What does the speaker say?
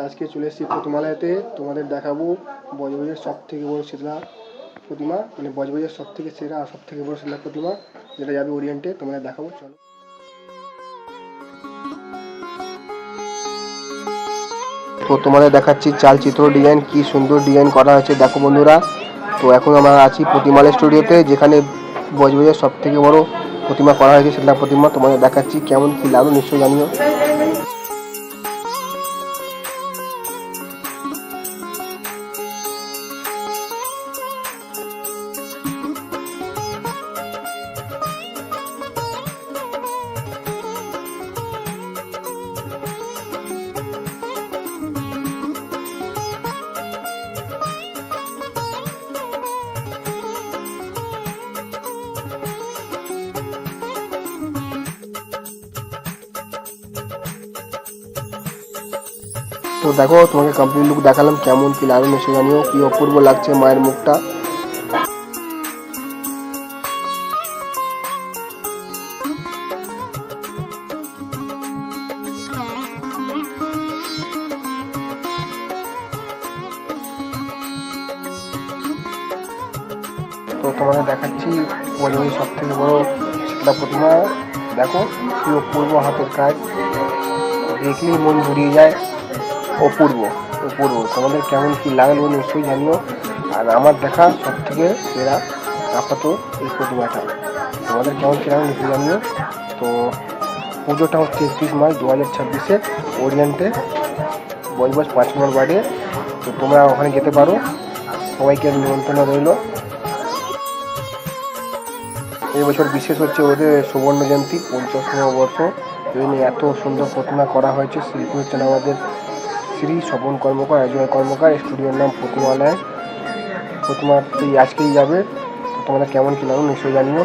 আজকে চলে এসেছি প্রতিমালয়তে। তোমাদের দেখাবো বজবজের সব থেকে বড় শীতলা প্রতিমা, মানে বজবজের সব থেকে সেরা আর সব থেকে বড় শীতলা প্রতিমা, যেটা যাবে ওরিয়েন্টে। তোমাদের দেখাবো, চলো। তো তোমাদের দেখাচ্ছি চালচিত্র ডিজাইন, কি সুন্দর ডিজাইন করা হয়েছে দেখো বন্ধুরা। তো এখন আমরা আছি প্রতিমালয় স্টুডিওতে, যেখানে বজবজের সব থেকে বড় প্রতিমা করা হয়েছে, শীতলা প্রতিমা। তোমাদের দেখাচ্ছি কেমন কি লাগলো নিশ্চয়ই জানিও। তো দেখো, তোমাকে কমপ্লিট লুক দেখালাম, কেমন কি লাগলো নিশ্চয়ই জানিও। কি অপূর্ব লাগছে মায়ের মুখটা। তো তোমাদের দেখাচ্ছি বজবজের সব থেকে বড় শীতলা প্রতিমা। দেখো কি অপূর্ব হাতের কাজ, দেখলেই মন জুড়িয়ে যায়। অপূর্ব অপূর্ব। তোমাদের কেমন কি লাগলো নিশ্চয়ই জানিও। আর আমার দেখা সব থেকে সেরা আপাতত এই প্রতিমাটা। তোমাদের কেমন কি লাগলো নিশ্চয়ই জানিও। তো পুজোটা হচ্ছে 31 মার্চ 2026 ওরিয়েন্টে, বজবজ 5 নম্বর ওয়ার্ডে। তো তোমরা ওখানে যেতে পারো, সবাইকে নিমন্ত্রণ রইল। এই বছর বিশেষ হচ্ছে ওদের সুবর্ণ জয়ন্তী, 50তম বর্ষ। এই নিয়ে এত সুন্দর প্রতিমা করা হয়েছে। শিল্পী হচ্ছেন আমাদের শ্রী স্বপন কর্মকার, অজয় কর্মকার। স্টুডিওর নাম প্রতিমালয়। প্রতিমাটি আজকেই যাবে। তো তোমাদের কেমন কি লাগলো নিশ্চয়ই জানিও।